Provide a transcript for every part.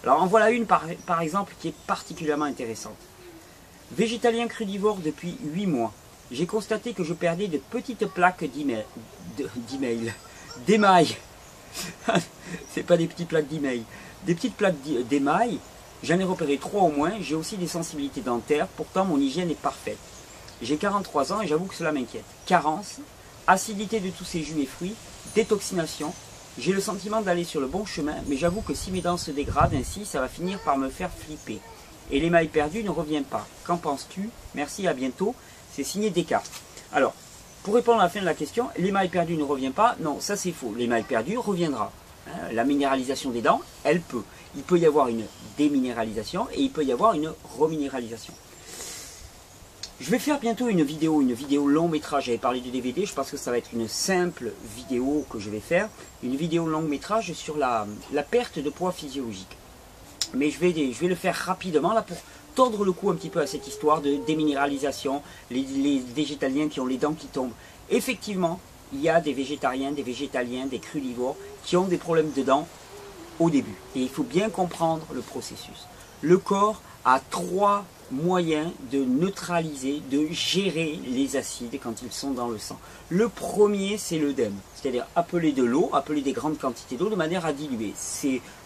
Alors en voilà une par exemple qui est particulièrement intéressante. Végétalien crudivore depuis 8 mois. J'ai constaté que je perdais de petites plaques d'émail. C'est pas des petites plaques d'émail. Des petites plaques d'émail. J'en ai repéré 3 au moins. J'ai aussi des sensibilités dentaires. Pourtant mon hygiène est parfaite. J'ai 43 ans et j'avoue que cela m'inquiète. Carence, acidité de tous ces jus et fruits, détoxination. J'ai le sentiment d'aller sur le bon chemin, mais j'avoue que si mes dents se dégradent ainsi, ça va finir par me faire flipper. Et l'émail perdu ne revient pas. Qu'en penses-tu? Merci, à bientôt. C'est signé Descartes. Alors, pour répondre à la fin de la question, l'émail perdu ne revient pas. Non, ça c'est faux. L'émail perdu reviendra. La minéralisation des dents, elle peut. Il peut y avoir une déminéralisation et il peut y avoir une reminéralisation. Je vais faire bientôt une vidéo long métrage. J'avais parlé du DVD, je pense que ça va être une simple vidéo que je vais faire. Une vidéo long métrage sur la perte de poids physiologique. Mais je vais le faire rapidement là pour tordre le cou un petit peu à cette histoire de déminéralisation, les végétaliens qui ont les dents qui tombent. Effectivement, il y a des végétariens, des végétaliens, des crudivores qui ont des problèmes de dents au début. Et il faut bien comprendre le processus. Le corps a 3 moyens de neutraliser, de gérer les acides quand ils sont dans le sang. Le premier, c'est l'œdème, c'est-à-dire appeler de l'eau, appeler des grandes quantités d'eau de manière à diluer.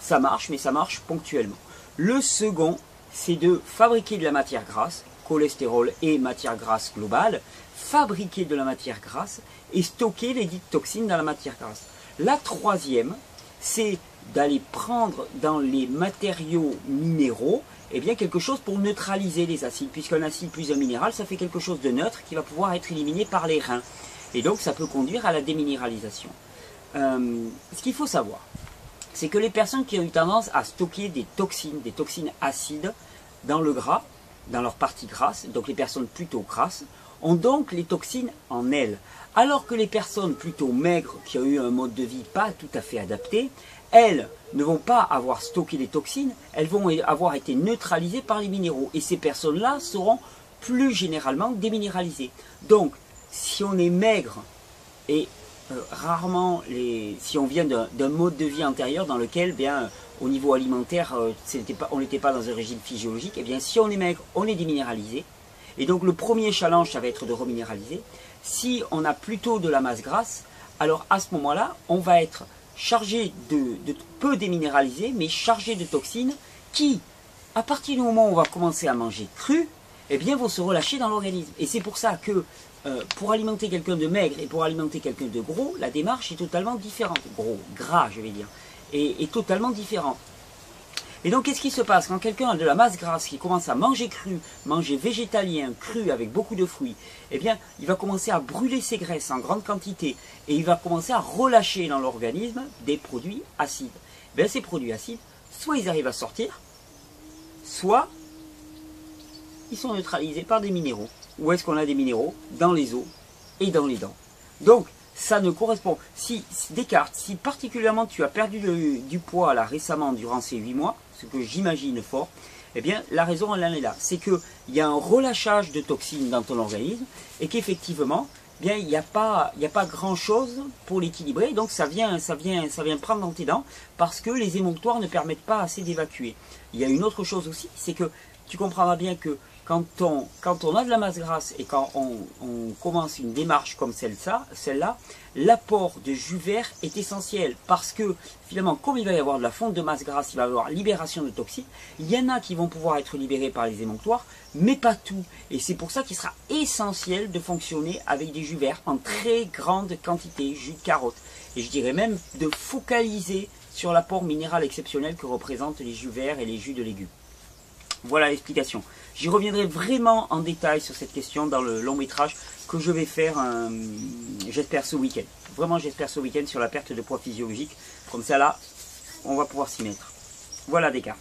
Ça marche, mais ça marche ponctuellement. Le second, c'est de fabriquer de la matière grasse, cholestérol et matière grasse globale, fabriquer de la matière grasse et stocker les dites toxines dans la matière grasse. La troisième, c'est d'aller prendre dans les matériaux minéraux quelque chose pour neutraliser les acides, puisqu'un acide plus un minéral, ça fait quelque chose de neutre qui va pouvoir être éliminé par les reins. Et donc ça peut conduire à la déminéralisation. Ce qu'il faut savoir, c'est que les personnes qui ont eu tendance à stocker des toxines acides dans le gras, dans leur partie grasse, donc les personnes plutôt grasses, ont donc les toxines en elles. Alors que les personnes plutôt maigres, qui ont eu un mode de vie pas tout à fait adapté, elles ne vont pas avoir stocké les toxines, elles vont avoir été neutralisées par les minéraux. Et ces personnes-là seront plus généralement déminéralisées. Donc, si on est maigre et rarement, si on vient d'un mode de vie antérieur dans lequel, au niveau alimentaire, on n'était pas dans un régime physiologique, si on est maigre, on est déminéralisé. Et donc le premier challenge, ça va être de reminéraliser. Si on a plutôt de la masse grasse, alors à ce moment-là, on va être chargé de peu déminéralisé, mais chargé de toxines qui, à partir du moment où on va commencer à manger cru, vont se relâcher dans l'organisme. Et c'est pour ça que pour alimenter quelqu'un de maigre et pour alimenter quelqu'un de gros, la démarche est totalement différente. Gros, gras, je vais dire, est totalement différente. Et donc, qu'est-ce qui se passe quand quelqu'un a de la masse grasse, qui commence à manger cru, manger végétalien, cru, avec beaucoup de fruits, il va commencer à brûler ses graisses en grande quantité et il va commencer à relâcher dans l'organisme des produits acides. Ces produits acides, soit ils arrivent à sortir, soit ils sont neutralisés par des minéraux. Où est-ce qu'on a des minéraux? Dans les os et dans les dents. Donc, ça ne correspond. Si Descartes, si particulièrement tu as perdu du poids là récemment durant ces 8 mois, ce que j'imagine fort, la raison elle en est là. C'est qu'il y a un relâchage de toxines dans ton organisme et qu'effectivement, il n'y a pas grand chose pour l'équilibrer. Donc ça vient prendre dans tes dents parce que les émonctoires ne permettent pas assez d'évacuer. Il y a une autre chose aussi, c'est que tu comprendras bien que quand on a de la masse grasse et quand on commence une démarche comme celle-là, l'apport de jus vert est essentiel parce que finalement, comme il va y avoir de la fonte de masse grasse, il va y avoir libération de toxines, il y en a qui vont pouvoir être libérés par les émonctoires, mais pas tout. Et c'est pour ça qu'il sera essentiel de fonctionner avec des jus verts en très grande quantité, jus de carotte. Et je dirais même de focaliser sur l'apport minéral exceptionnel que représentent les jus verts et les jus de légumes. Voilà l'explication. J'y reviendrai vraiment en détail sur cette question dans le long métrage que je vais faire, j'espère, ce week-end. Vraiment, j'espère ce week-end sur la perte de poids physiologique. Comme ça, là, on va pouvoir s'y mettre. Voilà Descartes.